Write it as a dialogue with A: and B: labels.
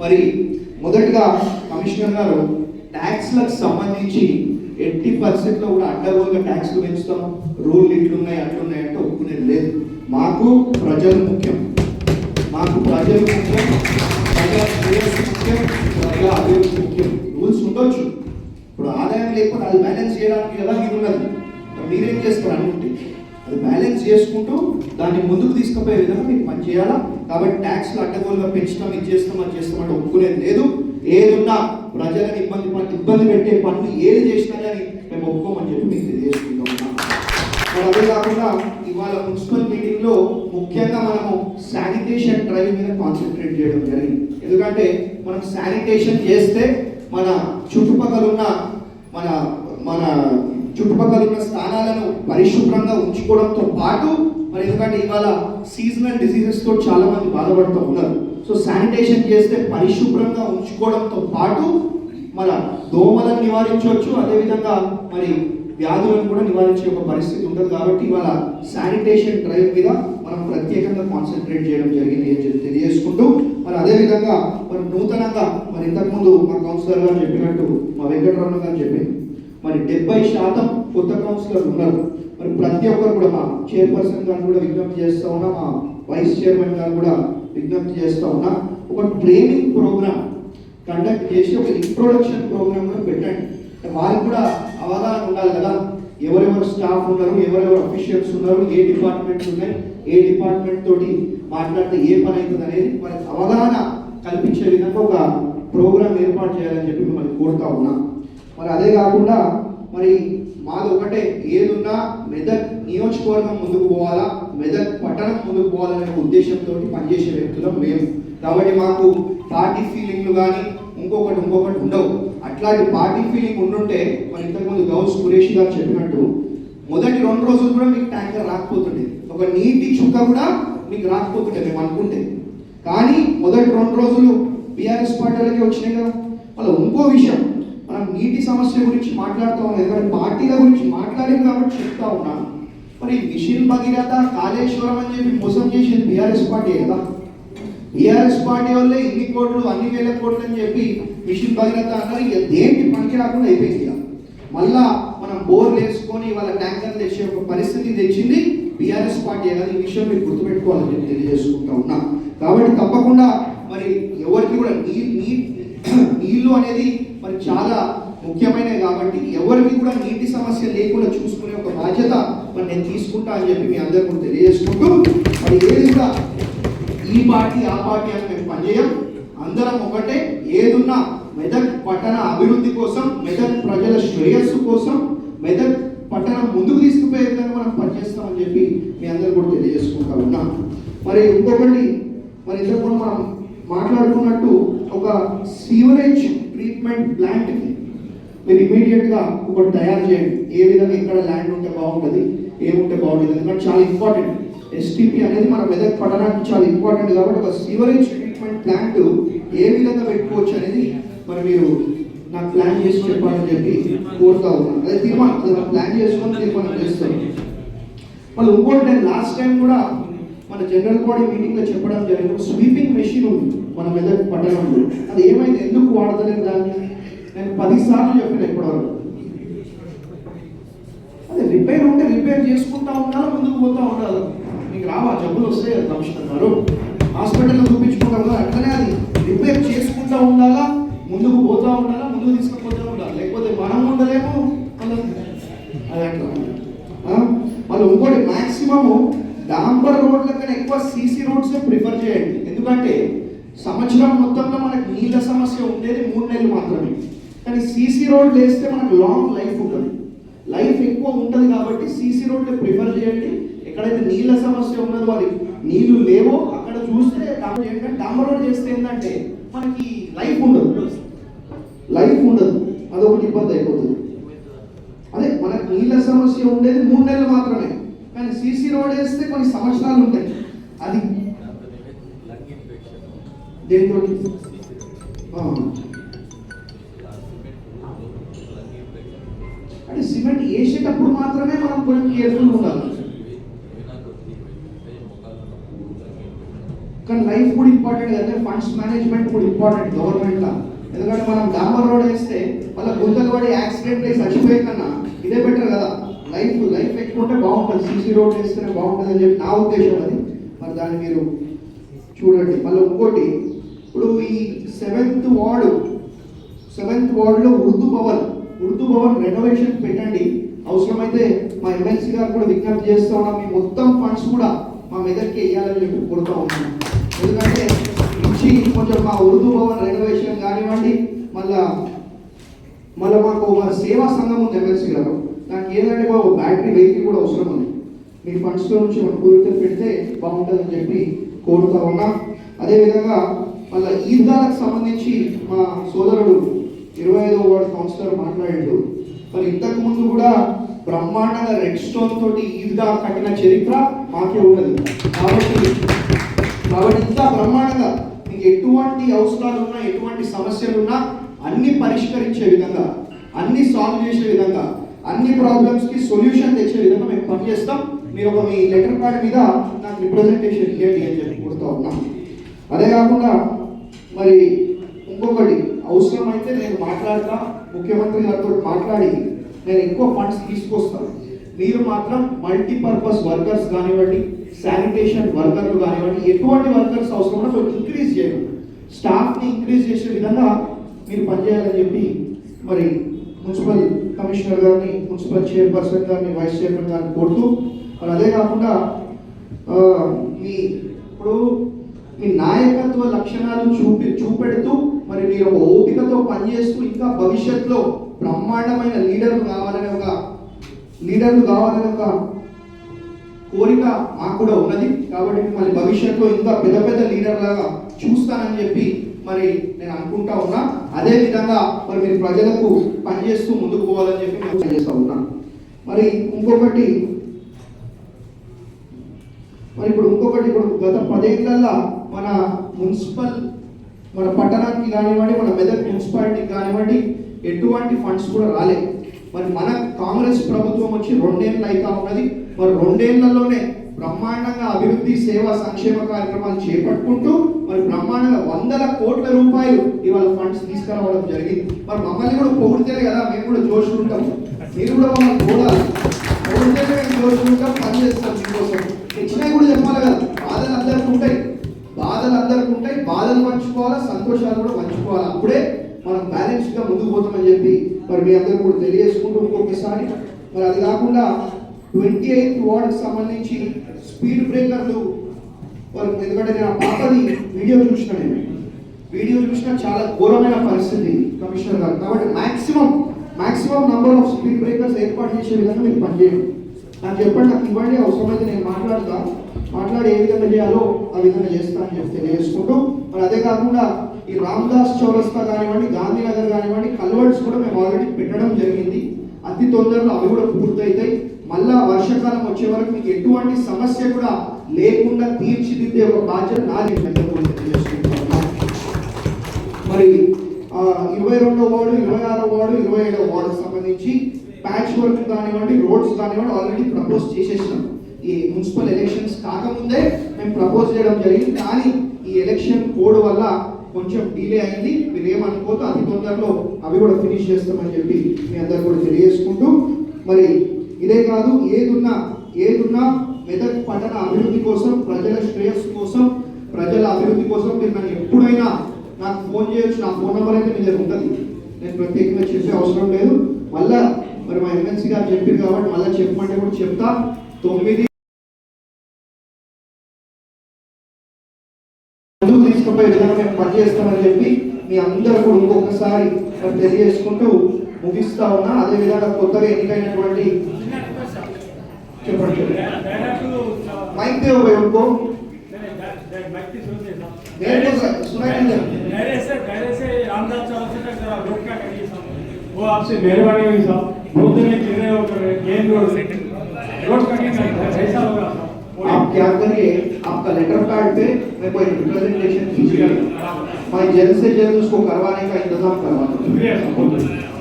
A: మరి మొదటగా కమిషనర్ గారు ట్యాక్స్లకు సంబంధించి 80% కూడా అడ్డగోలుగా ట్యాక్స్లు పెంచుతాం, రూల్ ఇట్లున్నాయి అట్లున్నాయి అంటే ఒప్పుకునేది లేదు. మాకు ప్రజలు ముఖ్యం, మాకు ప్రజలు ముఖ్యం, ప్రజల శ్రేయస్సు ముఖ్యం, ప్రజల అభివృద్ధి ముఖ్యం. రూల్స్ ఉండొచ్చు, ఇప్పుడు ఆదాయం లేకపోతే అది బ్యాలెన్స్ చేయడానికి కదా మీరు ఉన్నది. మీరేం చేస్తారు అనుకుంటే అది బ్యాలెన్స్ చేసుకుంటూ దాన్ని ముందుకు తీసుకుపోయే విధంగా మీరు పని చేయాలా. కాబట్టి ట్యాక్స్లు అడ్డగోలుగా పెంచుతాం, ఇది చేస్తాం అది చేస్తామంటే ఒప్పుకునేది లేదు. ఏదున్నా ప్రజలను ఇబ్బంది పెట్టే పనులు ఏది చేసినా కానీ మేము ఒప్పుకోమని చెప్పి మీకు తెలియజేసుకుంటా ఉన్నాం. మరి అదే కాకుండా ఇవాళ మున్సిపల్ మీటింగ్లో ముఖ్యంగా మనము శానిటేషన్ డ్రైవ్ మీద కాన్సన్ట్రేట్ చేయడం జరిగింది. ఎందుకంటే మనం శానిటేషన్ చేస్తే మన చుట్టుపక్కల ఉన్న స్థానాలను పరిశుభ్రంగా ఉంచుకోవడంతో పాటు మరి ఎందుకంటే ఇవాళ సీజనల్ డిసీజెస్ తో చాలా మంది బాధపడుతూ ఉన్నారు. సో శానిటేషన్ చేస్తే పరిశుభ్రంగా ఉంచుకోవడంతో పాటు మన దోమలను నివారించవచ్చు, అదేవిధంగా మరి వ్యాధులను కూడా నివారించే ఒక పరిస్థితి ఉంటుంది. కాబట్టి ఇవాళ శానిటేషన్ డ్రైవ్ మీద మనం ప్రత్యేకంగా కాన్సన్ట్రేట్ చేయడం జరిగింది అని చెప్పి తెలియజేసుకుంటూ మరి అదేవిధంగా మరి నూతనంగా మరి ఇంతకుముందు మా కౌన్సిలర్ గారు చెప్పినట్టు మా వెంకటరమణ గారు చెప్పింది మరి 70% కొత్త కౌన్సిలర్ ఉన్నారు. మరి ప్రతి ఒక్కరు కూడా మా చైర్పర్సన్ గారు కూడా విజ్ఞప్తి చేస్తూ ఉన్నా, మా వైస్ చైర్మన్ గారు కూడా విజ్ఞప్తి చేస్తూ ఉన్నా, ఒక ట్రైనింగ్ ప్రోగ్రామ్ కండక్ట్ చేసి ఒక ఇంట్రొడక్షన్ ప్రోగ్రామ్ కూడా పెట్టండి. వాళ్ళకి కూడా అవగాహన ఉండాలి కదా, ఎవరెవరు స్టాఫ్ ఉన్నారు, ఎవరెవరు అఫీషియల్స్ ఉన్నారు, ఏ డిపార్ట్మెంట్స్ ఉన్నాయి, ఏ డిపార్ట్మెంట్ తోటి మాట్లాడితే ఏ పని అవుతుంది అనేది వాళ్ళకి అవగాహన కల్పించే విధంగా ఒక ప్రోగ్రామ్ ఏర్పాటు చేయాలని చెప్పి మిమ్మల్ని కోరుతా ఉన్నా. మరి అదే కాకుండా మరి మాది ఒకటే, ఏదున్నా మెదక్ నియోజకవర్గం ముందుకు పోవాలా, మెదక్ పట్టణం ముందుకు పోవాలనే ఉద్దేశంతో పనిచేసే వ్యక్తులం మేము. కాబట్టి మాకు పార్టీ ఫీలింగ్లు కానీ ఇంకొకటి ఉండవు. అట్లాంటి పార్టీ ఫీలింగ్ ఉండుంటే మరి ఇంతకుముందు గౌస్ కురేషి గారు చెప్పినట్టు మొదటి 2 రోజులు కూడా మీకు ట్యాంకర్ రాకపోతుండే, ఒక నీటి చుక్క కూడా మీకు రాకపోతుండే మేము అనుకుంటే. కానీ మొదటి 2 రోజులు బీఆర్ఎస్ పార్టీలకి వచ్చినాయి కదా. మళ్ళీ ఇంకో విషయం, మనం నీటి సమస్య గురించి మాట్లాడుతూ ఉన్నాం, ఎందుకంటే పార్టీల గురించి మాట్లాడేది కాబట్టి చెప్తా ఉన్నా. మరి మిషన్ భగీరథ, కాళేశ్వరం అని చెప్పి మోసం చేసేది బీఆర్ఎస్ పార్టీ కదా. బీఆర్ఎస్ పార్టీ వల్లే ఇన్ని కోట్లు, అన్ని వేల కోట్లు అని చెప్పి మిషన్ భగీరథ అన్నారు. ఇక దేనికి పనికి రాకుండా అయిపోయింది. ఇక మళ్ళా మనం బోర్లు వేసుకొని వాళ్ళ ట్యాంకర్లు తెచ్చే ఒక పరిస్థితి తెచ్చింది బీఆర్ఎస్ పార్టీ కదా. ఈ విషయం మీరు గుర్తుపెట్టుకోవాలని చెప్పి తెలియజేసుకుంటా ఉన్నా. కాబట్టి తప్పకుండా మరి ఎవరికి కూడా నీళ్లు అనేది మరి చాలా ముఖ్యమైనవి. కాబట్టి ఎవరికి కూడా నీటి సమస్య లేకుండా చూసుకునే ఒక బాధ్యత మరి నేను తీసుకుంటా అని చెప్పి మీ అందరూ కూడా తెలియజేసుకుంటూ మరి ఏది కూడా ఈ పార్టీ ఆ పార్టీ అని మేము పనిచేయం, అందరం ఒకటే. ఏదున్నా మెదక్ పట్టణ అభివృద్ధి కోసం, మెదక్ ప్రజల శ్రేయస్సు కోసం, మెదక్ పట్టణం ముందుకు తీసుకుపోయే విధంగా మనం పనిచేస్తామని చెప్పి మీ అందరూ కూడా తెలియజేసుకుంటా ఉన్నాం. మరి ఇంకొకటి, మరి ఇంతకుముందు మనం మాట్లాడుకున్నట్టు ఒక సీవరేజ్ ట్రీట్మెంట్ ప్లాంట్కి మీరు ఇమీడియట్గా ఒకటి తయారు చేయండి. ఏ విధంగా ఎక్కడ ల్యాండ్ ఉంటే బాగుంటుంది, ఏముంటే బాగుంటుంది, ఎందుకంటే చాలా ఇంపార్టెంట్. ఎస్టీపీ అనేది మన మెదక్ పట్టణానికి చాలా ఇంపార్టెంట్. కాబట్టి ఒక సీవరేజ్ ట్రీట్మెంట్ ప్లాంట్ ఏ విధంగా పెట్టుకోవచ్చు అనేది మరి మీరు నాకు ప్లాన్ చేసి చెప్పాలని చెప్పి కోరుతా ఉన్నాను. అదే తీర్మానం ప్లాన్ చేసుకొని తీర్మానం చేస్తాను. మళ్ళీ ఇంకోటి, నేను లాస్ట్ టైం కూడా మన జనరల్ బాడీ మీటింగ్లో చెప్పడం జరిగింది, స్వీపింగ్ మెషిన్ ఉంది మన మెదక్ పట్టణంలో. అది ఏమైంది, ఎందుకు వాడతలేదు దాన్ని నేను 10 సార్లు చెప్పిన ఇప్పటివరకు. అదే రిపేర్ ఉంటే రిపేర్ చేసుకుంటా ఉండాలి, ముందుకు పోతూ ఉండాలి. మీకు రావా జబ్బులు వస్తాయి కదా కమిషనర్ గారు, హాస్పిటల్లో చూపించుకుంటాం కదా, అట్లనే అది రిపేర్ చేసుకుంటూ ఉండాలా, ముందుకు పోతూ ఉండాలా, ముందుకు తీసుకుపోతూ ఉండాలి. లేకపోతే మనం ఉండలేము అది అట్లా. మళ్ళీ ఇంకోటి, మ్యాక్సిమము డాంబర్ రోడ్ల కన్నా ఎక్కువ సీసీ రోడ్సే ప్రిఫర్ చేయండి. ఎందుకంటే సంవత్సరం మొత్తంలో మనకు నీళ్ళ సమస్య ఉండేది 3 నెలలు మాత్రమే. కానీ సీసీ రోడ్లు వేస్తే మనకు లాంగ్ లైఫ్ ఉంటుంది, లైఫ్ ఎక్కువ ఉంటుంది. కాబట్టి సీసీ రోడ్లు ప్రిఫర్ చేయండి. ఎక్కడైతే నీళ్ళ సమస్య ఉన్నదో, వారి నీళ్లు లేవో అక్కడ చూస్తే డాంబర్ రోడ్ చేస్తే ఏంటంటే మనకి లైఫ్ ఉండదు, అదొకటి ఇబ్బంది అయిపోతుంది. అదే మనకు నీళ్ళ సమస్య ఉండేది 3 నెలలు మాత్రమే, కానీ సీసీ రోడ్ వేస్తే కొన్ని సంవత్సరాలు ఉంటాయి. అది దేంతో అంటే సిమెంట్ వేసేటప్పుడు మాత్రమే మనం కొంచెం కేర్ఫుల్ ఉండాలి. కానీ లైఫ్ కూడా ఇంపార్టెంట్ కదా, ఫండ్స్ మేనేజ్మెంట్ కూడా ఇంపార్టెంట్ గవర్నమెంట్లో. ఎందుకంటే మనం డాంబర్ రోడ్ వేస్తే వాళ్ళ గుంతలు పడి యాక్సిడెంట్ అయి చచ్చిపోయే కన్నా ఇదే బెటర్ కదా. లైఫ్ ఎక్కువ ఉంటే బాగుంటుంది, సీసీ రోడ్ వేస్తేనే బాగుంటుంది అని చెప్పి నా ఉద్దేశం అది. మరి దాన్ని మీరు చూడండి. మళ్ళీ ఇంకోటి, ఇప్పుడు ఈ సెవెంత్ వార్డులో ఉర్దూ భవన్ రెనోవేషన్ పెట్టండి. అవసరమైతే మా ఎమ్మెల్సీ గారు కూడా విజ్ఞప్తి చేస్తూ ఉన్నాం, మీ మొత్తం ఫండ్స్ కూడా మా మెదక్కి వేయాలని చెప్పి కోరుతూ ఉన్నాం. ఎందుకంటే ఇచ్చి కొంచెం మా ఉర్దూ భవన్ రెనోవేషన్ కానివ్వండి, మళ్ళీ మాకు ఒక సేవా సంఘం ఉంది ఎమ్మెల్సీ గారు, నాకు ఏదంటే ఒక బ్యాటరీ వెహికల్ కూడా అవసరం ఉంది. మీ ఫండ్స్లో నుంచి మనం కుదిరితే పెడితే బాగుంటుందని చెప్పి కోరుతా ఉన్నా. అదేవిధంగా మళ్ళీ ఈద్గాలకు సంబంధించి మా సోదరుడు 25వ వార్డు కౌన్సిలర్ మాట్లాడాడు. మరి ఇంతకు ముందు కూడా బ్రహ్మాండంగా రెడ్ స్టోన్ తోటి ఈద్గా కట్టిన చరిత్ర మాకే ఉన్నది. కాబట్టి ఇంకా బ్రహ్మాండంగా మీకు ఎటువంటి అవసరాలు ఉన్నా, ఎటువంటి సమస్యలు ఉన్నా అన్ని పరిష్కరించే విధంగా, అన్ని సాల్వ్ చేసే విధంగా, అన్ని ప్రాబ్లమ్స్కి సొల్యూషన్ తెచ్చే విధంగా మేము పనిచేస్తాం. మీరు మీ లెటర్ ప్యాడ్ మీద నాకు రిప్రజెంటేషన్ ఇవ్వండి అని చెప్పి కోరుతా ఉన్నాం. అదే కాకుండా మరి ఇంకొకటి, అవసరమైతే నేను మాట్లాడతా, ముఖ్యమంత్రి గారితో మాట్లాడి నేను ఎక్కువ ఫండ్స్ తీసుకొస్తాను. మీరు మాత్రం మల్టీపర్పస్ వర్కర్స్ కానివ్వండి, శానిటేషన్ వర్కర్లు కానివ్వండి, ఎటువంటి వర్కర్స్ అవసరం కూడా కొంచెం ఇంక్రీజ్ చేయండి. స్టాఫ్ని ఇంక్రీజ్ చేసే విధంగా మీరు పనిచేయాలని చెప్పి మరి మున్సిపల్ కమిషనర్ గారిని, మున్సిపల్ చైర్పర్సన్ గారిని, వైస్ చైర్మన్ గారిని కోరుతూ, మరి అదే కాకుండా ఇప్పుడు మీ నాయకత్వ లక్షణాలు చూపెడుతూ మరి మీరు ఒక ఓపికతో పనిచేస్తూ ఇంకా భవిష్యత్తులో బ్రహ్మాండమైన లీడర్లు కావాలనే ఒక కోరిక మాకు కూడా ఉన్నది. కాబట్టి మిమ్మల్ని భవిష్యత్తులో ఇంకా పెద్ద లీడర్ లాగా చూస్తానని చెప్పి మరి నేను అనుకుంటా ఉన్నా. అదే విధంగా మరి మీరు ప్రజలకు పనిచేస్తూ ముందుకు పోవాలని చెప్పి నేను పనిచేస్తూ ఉన్నాను. మరి ఇంకొకటి ఇప్పుడు గత 10 ఏళ్ళల్లో మన పట్టణానికి కానివ్వండి, మన మెదక్ మున్సిపాలిటీకి కానివ్వండి ఎటువంటి ఫండ్స్ కూడా రాలేదు. మరి మన కాంగ్రెస్ ప్రభుత్వం వచ్చి 2 ఏళ్ళు అవుతా ఉన్నది. మరి 2 ఏళ్లలోనే బ్రహ్మాండంగా అభివృద్ధి, సేవా, సంక్షేమ కార్యక్రమాలు చేపట్టుకుంటూ మరి బ్రహ్మాండంగా 100 కోట్ల రూపాయలు ఇవాళ ఫండ్స్ తీసుకురావడం జరిగింది. మరి మమ్మల్ని కూడా పొగిడితేనే కదా మేము కూడా జోషుకుంటాం, మీరు కూడా మమ్మల్ని పొగడాలి. పొగిడితేనే మేము జోషుకుంటాం, పనిచేస్తాం మీకోసం. ఇచ్చినవి కూడా చెప్పాలి కదా, బాధలు అందరికీ ఉంటాయి, బాధలు పంచుకోవాలా, సంతోషాలు కూడా పంచుకోవాలి. అప్పుడే మనం బ్యాలెన్స్గా ముందుకు పోతామని చెప్పి మరి మీ అందరూ కూడా తెలియజేసుకుంటూ ఇంకొకసారి మరి అది కాకుండా 28th వార్డుకి సంబంధించి స్పీడ్ బ్రేకర్లు ఎందుకంటే నేను ఆ పాపది వీడియో చూసిన చాలా ఘోరమైన పరిస్థితి కమిషనర్ గారు. కాబట్టి maximum number of speed breakers ఏర్పాటు చేసే విధంగా మీరు పనిచేయండి. నాకు చెప్పండి, నాకు ఇవ్వండి, అవసరమైతే నేను మాట్లాడి ఏ విధంగా చేయాలో ఆ విధంగా చేస్తానని చెప్పి తెలియజేసుకుంటూ మరి అదే కాకుండా ఈ రామ్దాస్ చౌరస్తా కానివ్వండి, గాంధీనగర్ కానివ్వండి, కల్వర్ట్స్ కూడా మేము ఆల్రెడీ పెట్టడం జరిగింది. అతి తొందరలో అవి కూడా పూర్తవుతాయి. మళ్ళా వర్షాకాలం వచ్చే వరకు మీకు ఎటువంటి సమస్య కూడా లేకుండా తీర్చిదిద్దే ఒక బాధ్యత నాది. మరి 22వ వార్డు, 26వ వార్డు, 27వ వార్డుకు సంబంధించి ప్యాచ్ వర్క్ కానివ్వండి, రోడ్స్ కానివ్వండి ఆల్రెడీ ప్రపోజ్ చేసేసినాం. ఈ మున్సిపల్ ఎలక్షన్స్ కాకముందే మేము ప్రపోజ్ చేయడం జరిగింది. కానీ ఈ ఎలక్షన్ కోడ్ వల్ల కొంచెం డిలే అయింది. మీరు ఏమనుకోవద్దు, అతి తొందరలో అవి కూడా ఫినిష్ చేస్తామని చెప్పి మీ అందరు కూడా తెలియజేసుకుంటూ మరి ఇదే కాదు, ఏదున్నా మెదక్ పట్టణ అభివృద్ధి కోసం, ప్రజల శ్రేయస్సు కోసం, ప్రజల అభివృద్ధి కోసం మీరు నన్ను ఎప్పుడైనా నాకు ఫోన్ చేయొచ్చు. నా ఫోన్ నెంబర్ అయితే మీ దగ్గర ఉంటుంది, నేను ప్రత్యేకంగా చెప్పే అవసరం లేదు. మళ్ళా మరి మా ఎమ్మెల్సీ గారు చెప్పారు కాబట్టి మళ్ళీ చెప్పమంటే కూడా చెప్తా. 9 తీసుకుపోయే విధంగా మేము పనిచేస్తామని చెప్పి మీ అందరూ కూడా ఇంకొకసారి తెలియజేసుకుంటూ ముగిస్తా ఉన్నా. అదేవిధంగా కొత్తగా ఎన్నికైనటువంటి చెప్పండి మైక్ దే उनको सुनाई नहीं
B: पहले से रामदास चौक तक जरा रोड का करिए साहब, वो आपसे मेहरबानी होगी साहब। बहुत दिन गिर रहे हो गेंद रोड कटिंग ऐसा होगा साहब।
A: आप क्या करिए, आपका लेटर पैड पे मैं कोई रिप्रेजेंटेशन कीजिए, मैं जल्द से जल्द उसको करवाने का इंतजाम करवा दूँ।
B: शुक्रिया साहब।